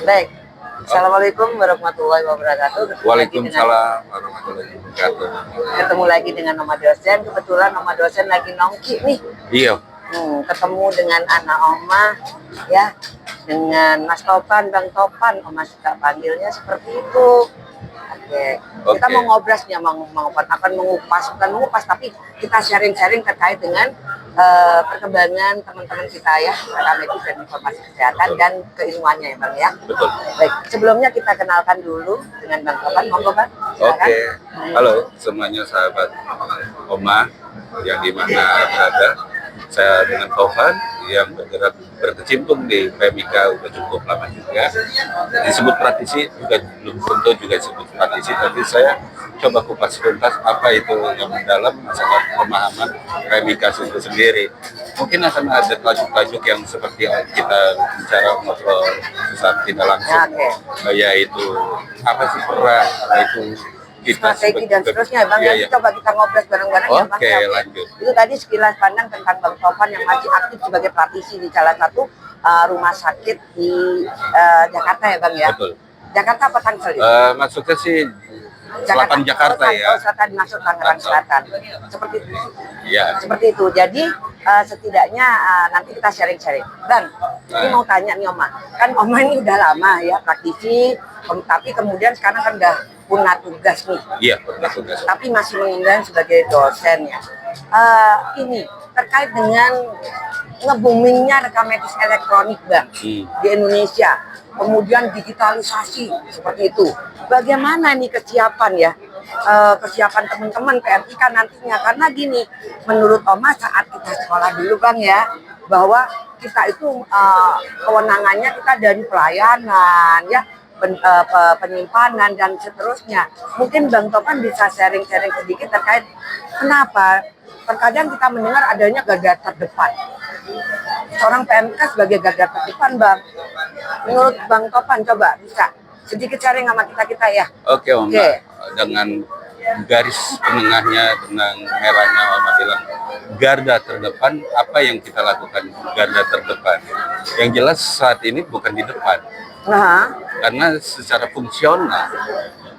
Baik. Assalamualaikum warahmatullahi wabarakatuh. Waalaikumsalam warahmatullahi wabarakatuh. Ketemu lagi dengan Oma dosen. Kebetulan Oma dosen lagi nongki nih. Iya, Ketemu dengan anak Oma, ya, dengan Mas Topan, Bang Topan. Oma suka panggilnya seperti itu. Oke. Kita Oke. mau ngobras nih, akan mengupas, bukan mengupas, tapi kita sharing-sharing terkait dengan perkembangan teman-teman kita ya, para medis dan informasi kesehatan dan keilmuannya ya Bang ya. Betul. Baik, sebelumnya kita kenalkan dulu dengan Bang Topan. Monggo Bang, silakan. Oke. Halo semuanya sahabat Oma yang dimana berada. Saya dengan Tovan yang berkecimpung di PMIK udah cukup lama juga. Disebut praktisi juga belum tentu juga disebut praktisi, tapi saya coba kupas tuntas apa itu yang mendalam masalah pemahaman PMIK itu sendiri. Mungkin akan ada tajuk-tajuk yang seperti kita bicara ngobrol sesaat tidak langsung, yaitu apa sih peran, yaitu kita strategi dan seterusnya Bang, iya. Coba kita ngobrol bareng-bareng ya Bang. Oke, lanjut. Itu tadi sekilas pandang tentang Bang Topan yang masih aktif sebagai praktisi di salah satu rumah sakit di Jakarta ya Bang ya. Betul. Jakarta apa Tangsel? Maksudnya sih selatan Jakarta ya. Selatan, masuk Tangerang Selatan. Seperti itu. Ya. Seperti itu. Jadi setidaknya nanti kita sharing-sharing. Bang, ini mau tanya nih Oma. Kan Oma ini udah lama ya praktisi, tapi kemudian sekarang kan udah punya tugas nih. Iya, punya tugas. Tapi masih mengundang sebagai dosen ya. Ini terkait dengan nge-boomingnya rekam medis elektronik Bang di Indonesia. Kemudian digitalisasi seperti itu. Bagaimana nih kesiapan ya? Kesiapan teman-teman PMIK nantinya, karena gini, menurut Oma saat kita sekolah dulu Bang ya, bahwa kita itu kewenangannya kita dari pelayanan ya, penyimpanan dan seterusnya. Mungkin Bang Topan bisa sharing-sharing sedikit terkait kenapa terkadang kita mendengar adanya garda terdepan. Seorang PMK sebagai garda terdepan Bang. Menurut Bang Topan coba bisa sedikit sharing sama kita ya. Oke Om. Dengan garis penengahnya, dengan merahnya Om bilang garda terdepan, apa yang kita lakukan garda terdepan? Yang jelas saat ini bukan di depan. Karena secara fungsional,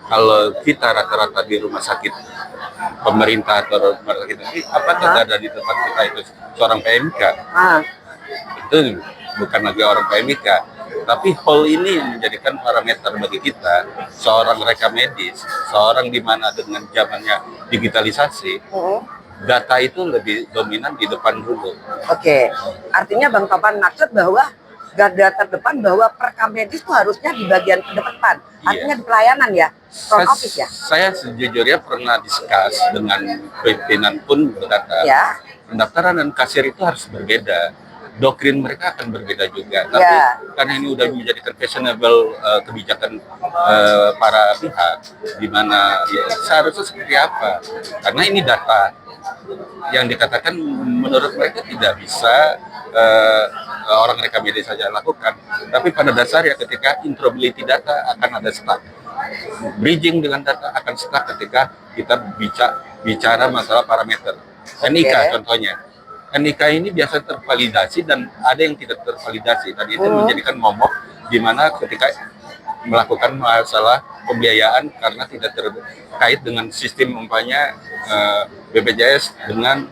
kalau kita rata-rata di rumah sakit pemerintah atau rumah sakit ini, apakah ada di tempat kita itu seorang PMK? Itu bukan lagi orang PMK, tapi hal ini yang menjadikan parameter bagi kita, seorang rekam medis, seorang di mana dengan zamannya digitalisasi, data itu lebih dominan di depan dulu. Oke, artinya Bang Topan maksud bahwa garda terdepan, bahwa perekam medis itu harusnya di bagian depan, artinya di pelayanan ya, front office ya. Saya sejujurnya pernah diskus dengan pimpinan pun berkata, pendaftaran dan kasir itu harus berbeda. Doktrin mereka akan berbeda juga, tapi karena ini udah menjadikan fashionable kebijakan para pihak, di mana seharusnya seperti apa? Karena ini data yang dikatakan menurut mereka tidak bisa orang rekam medis saja lakukan, tapi pada dasarnya ketika interoperability data akan ada stuck, bridging dengan data akan stuck ketika kita bicara masalah parameter. NIK contohnya. NIK ini biasa tervalidasi dan ada yang tidak tervalidasi. Tadi itu menjadikan momok di mana ketika melakukan masalah pembiayaan karena tidak terkait dengan sistem umpamanya BPJS dengan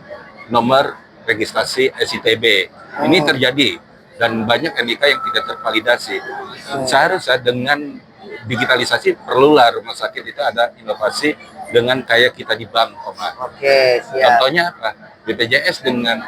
nomor registrasi SITB. Ini terjadi dan banyak NIK yang tidak tervalidasi. Seharusnya dengan digitalisasi perlulah rumah sakit itu ada inovasi dengan kayak kita di bank, Contohnya apa? BPJS dengan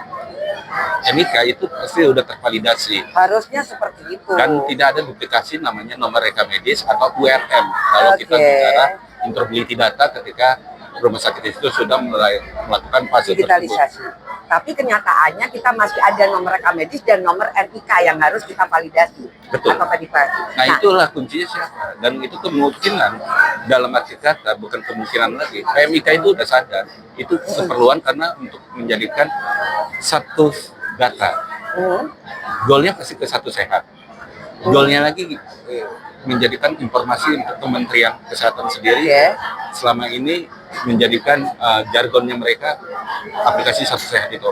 NIK itu pasti udah tervalidasi. Harusnya seperti itu. Dan tidak ada duplikasi namanya nomor rekam medis atau URM. Kalau kita bicara interoperability data ketika rumah sakit itu sudah mulai melakukan fase digitalisasi. Tapi kenyataannya kita masih ada nomor rekam medis dan nomor NIK yang harus kita validasi. Betul. Atau validasi. Nah itulah kuncinya siapa. Dan itu kemungkinan dalam arti kata, bukan kemungkinan lagi. PMIK itu udah sadar. Itu keperluan karena untuk menjadikan satu data. Goalnya pasti ke satu sehat. Goalnya lagi menjadikan informasi untuk Kementerian Kesehatan sendiri selama ini menjadikan jargonnya mereka aplikasi Satu Sehat itu.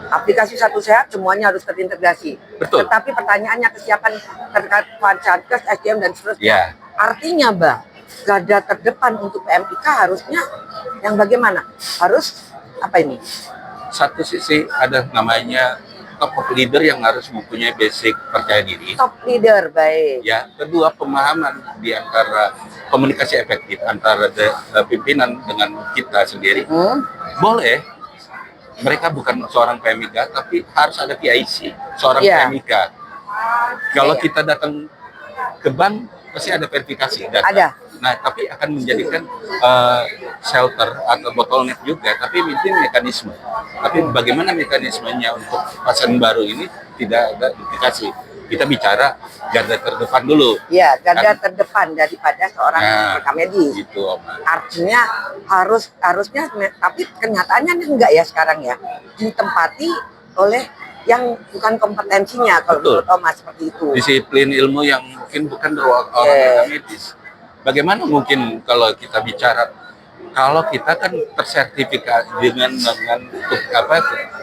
Aplikasi Satu Sehat semuanya harus terintegrasi. Betul. Tetapi pertanyaannya kesiapan terkait Fankes, SDM dan seterusnya. Ya. Artinya Bang, garda terdepan untuk PMIK harusnya yang bagaimana? Harus apa ini? Satu sisi ada namanya top leader yang harus mempunyai basic percaya diri. Top leader, baik. Ya, kedua pemahaman di antara komunikasi efektif antara pimpinan dengan kita sendiri. Boleh, mereka bukan seorang PMIK, tapi harus ada PIC, seorang PMIK. Kalau kita datang ke bank, pasti ada verifikasi data. Ada. Nah, tapi akan menjadikan shelter atau bottleneck juga, tapi itu mekanisme. Tapi bagaimana mekanismenya untuk pasien baru ini tidak ada verifikasi. Kita bicara garda terdepan dulu. Iya, garda terdepan daripada seorang rekam medis. Gitu, Om. Artinya harusnya, tapi kenyataannya enggak ya sekarang ya, ditempati oleh yang bukan kompetensinya kalau menurut Oma seperti itu. Disiplin ilmu yang mungkin bukan orang rekam medis. Bagaimana mungkin kalau kita bicara, kalau kita kan tersertifikasi dengan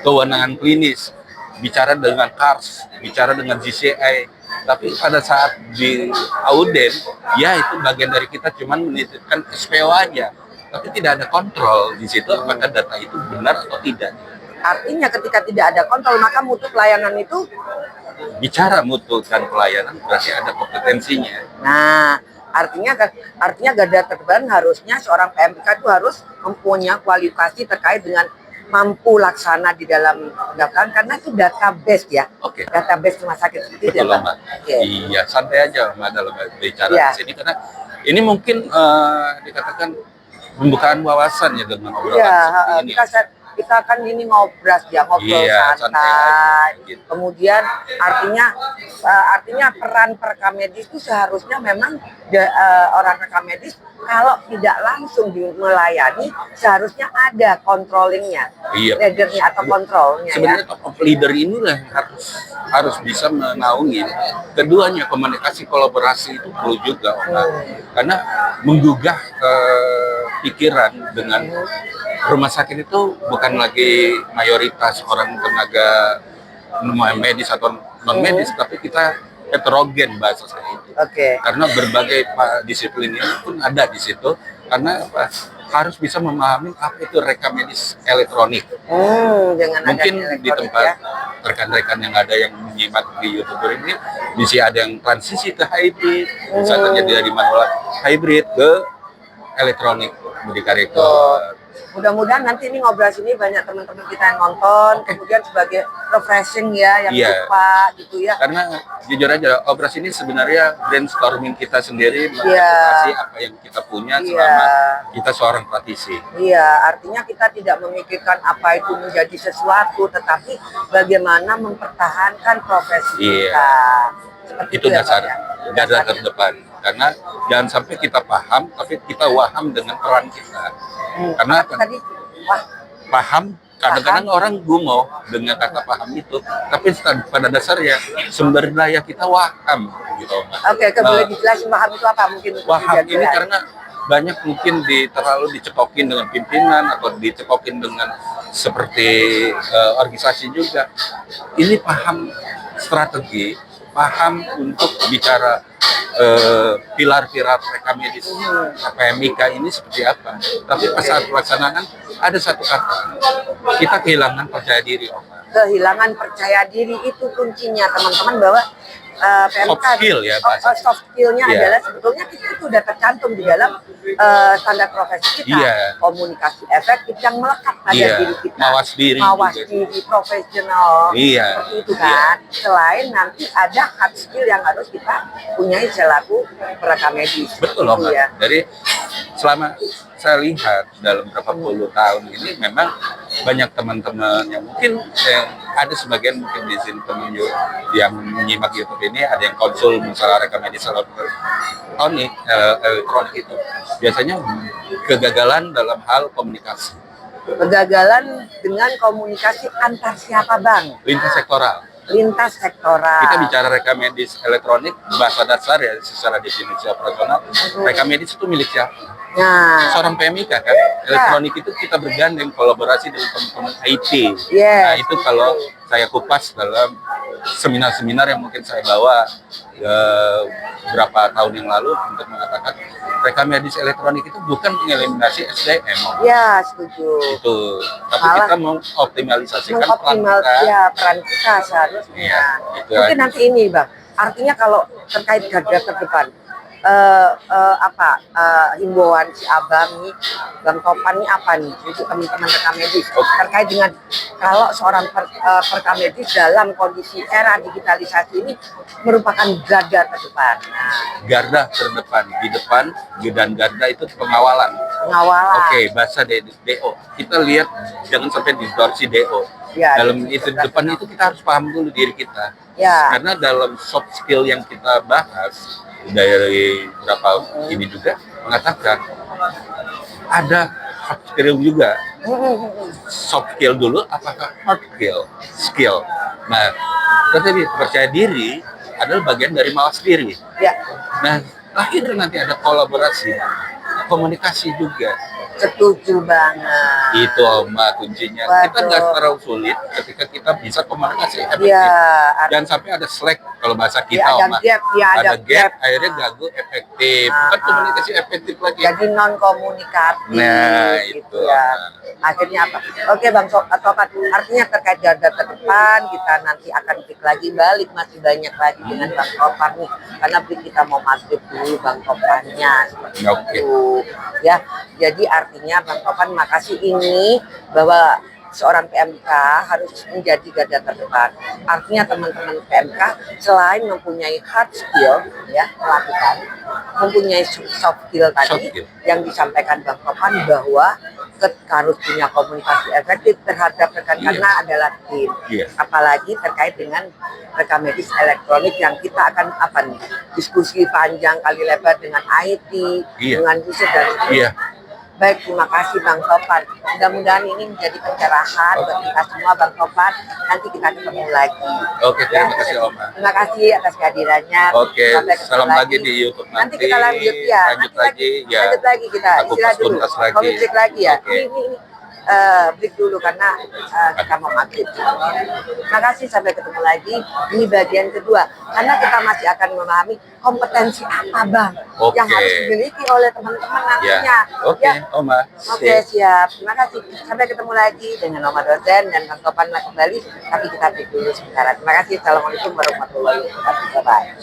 kewenangan klinis, bicara dengan CARS, bicara dengan GCI, tapi pada saat di audit, ya itu bagian dari kita cuman menitipkan SPO aja, tapi tidak ada kontrol di situ apakah data itu benar atau tidak. Artinya ketika tidak ada kontrol, maka mutu pelayanan itu, bicara mutu dan pelayanan berarti ada kompetensinya. Nah, artinya garda terdepan harusnya seorang PMIK itu harus mempunyai kualifikasi terkait dengan mampu laksana di dalam pendaftaran, karena itu database ya. Database rumah sakit itu. Betul, Mbak. Iya, santai aja Mbak dalam bicara di sini, karena ini mungkin dikatakan pembukaan wawasan ya dengan obrolan seperti ini. Kita kan ini ngobrol santai. Gitu. Kemudian artinya peran rekam medis itu seharusnya memang orang rekam medis kalau tidak langsung melayani seharusnya ada controllingnya, leadernya atau kontrolnya. Sebenarnya top leader inilah harus bisa menaungi keduanya. Komunikasi kolaborasi itu perlu juga, karena menggugah pikiran dengan rumah sakit itu bukan lagi mayoritas orang tenaga medis atau non medis, tapi kita heterogen bahasa saya itu. Karena berbagai disiplin ini pun ada di situ, karena harus bisa memahami apa itu rekam medis elektronik. Mungkin di tempat rekan-rekan yang ada yang menyimak di YouTuber ini, bisa ada yang transisi ke hybrid, bisa terjadi dari manual hybrid ke elektronik medical record. Mudah-mudahan nanti ini ngobrol sini banyak teman-teman kita yang nonton, kemudian sebagai refreshing ya, yang lupa gitu ya. Karena jujur aja, operasi ini sebenarnya brainstorming kita sendiri, mengeksplorasi apa yang kita punya selama kita seorang praktisi. Iya, artinya kita tidak memikirkan apa itu menjadi sesuatu, tetapi bagaimana mempertahankan profesi kita. Seperti itu dasar garda terdepan. Karena jangan sampai kita paham, tapi kita waham dengan peran kita. Karena paham, kadang-kadang orang gumoh dengan kata paham itu, tapi pada dasarnya sumber daya kita waham. Gitu. Boleh dijelasin waham itu apa? Mungkin waham ini karena banyak mungkin terlalu dicekokin dengan pimpinan atau dicekokin dengan seperti organisasi juga. Ini paham strategi, paham untuk bicara pilar-pilar rekam medis PMIK ini seperti apa. Tapi pas saat pelaksanaan ada satu kata, kita kehilangan percaya diri. Kehilangan percaya diri itu kuncinya teman-teman, bahwa PMK soft skill-nya adalah sebetulnya itu sudah tercantum di dalam standar profesi kita. Komunikasi efektif yang melekat pada diri kita, mawas diri profesional, seperti itu kan. Selain nanti ada hard skill yang harus kita punyai selaku perekam medis. Betul loh, Mbak. Jadi selama saya lihat dalam beberapa puluh tahun ini, memang banyak teman-teman yang mungkin ada sebagian mungkin di sini yang menyimak YouTube ini, ada yang konsul masalah rekam medis elektronik itu biasanya kegagalan dalam hal komunikasi. Kegagalan dengan komunikasi antar siapa, Bang? Lintas sektoral. lintas sektoral. Kita bicara rekam medis elektronik, bahasa dasar ya secara definisi operasional, rekam medis itu milik siapa? Nah, seorang PMIK kan, elektronik itu kita bergandeng kolaborasi dengan teman-teman IT. Yes. Nah itu kalau saya kupas dalam seminar-seminar yang mungkin saya bawa beberapa tahun yang lalu untuk mengatakan rekam medis elektronik itu bukan mengeliminasi SDM. Ya, setuju. Itu, tapi Malah kita mengoptimalisasikan peran kita. Ya, peran kita seharusnya. Iya, itu mungkin aja. nanti ini, Bang. Artinya kalau terkait garda terdepan, himbauan si Abang nih, Bang Topan nih apa nih untuk teman-teman rekam medis terkait dengan kalau seorang perekam medis dalam kondisi era digitalisasi ini merupakan garda terdepan. Garda terdepan, di depan dan garda itu pengawalan. Oke, bahasa DO. Kita lihat jangan sampai distorsi DO. Ya, dalam itu depan itu kita harus paham dulu diri kita. Ya. Karena dalam soft skill yang kita bahas dari beberapa ini juga mengatakan ada hard skill juga. Soft skill dulu, apakah hard skill? Nah, tetapi percaya diri adalah bagian dari mawas diri. Ya. Nah, akhirnya nanti ada kolaborasi, komunikasi juga. Setuju banget. Itu Oma kuncinya. Waduh. Kita nggak terlalu sulit ketika kita bisa komunikasi efektif. Ya, Jangan sampai ada slack kalau bahasa kita ada Oma. gap, ya, ada gap. Akhirnya gagu efektif. Bukan komunikasi efektif lagi. Jadi non komunikatif. Nah, gitu itu. ya. Akhirnya apa? Oke Bang Topan, artinya terkait garda terdepan kita nanti akan break lagi, balik masih banyak lagi dengan Bang Topan nih. Karena break kita mau maghrib dulu Bang Topannya seperti itu. Ya, jadi artinya Bang Topan makasih ini bahwa seorang PMK harus menjadi garda terdepan. Artinya teman-teman PMK selain mempunyai hard skill ya mempunyai soft skill tadi yang disampaikan Bang Topan bahwa harus punya komunikasi efektif terhadap rekan karena adalah tim. Apalagi terkait dengan rekam medis elektronik yang kita akan diskusi panjang kali lebar dengan IT, dengan user dan sebagainya. Baik, terima kasih Bang Topan. Mudah-mudahan ini menjadi pencerahan buat kita semua Bang Topan. Nanti kita ketemu lagi. Oke, terima kasih Oma. Terima kasih atas kehadirannya. Oke, salam lagi di YouTube nanti kita lanjut ya. Lanjut lagi kita istirahat dulu. Mau break lagi ya. Ini break dulu karena kita mau maghrib. Terima kasih, sampai ketemu lagi. Ini bagian kedua karena kita masih akan memahami kompetensi apa Bang yang harus dimiliki oleh teman-teman nantinya. Oke, Oma. Oke, siap. Terima kasih. Sampai ketemu lagi dengan Oma dosen dan Bang Topan kembali. Tapi kita break dulu sebentar. Terima kasih. Assalamualaikum warahmatullahi wabarakatuh. Bye.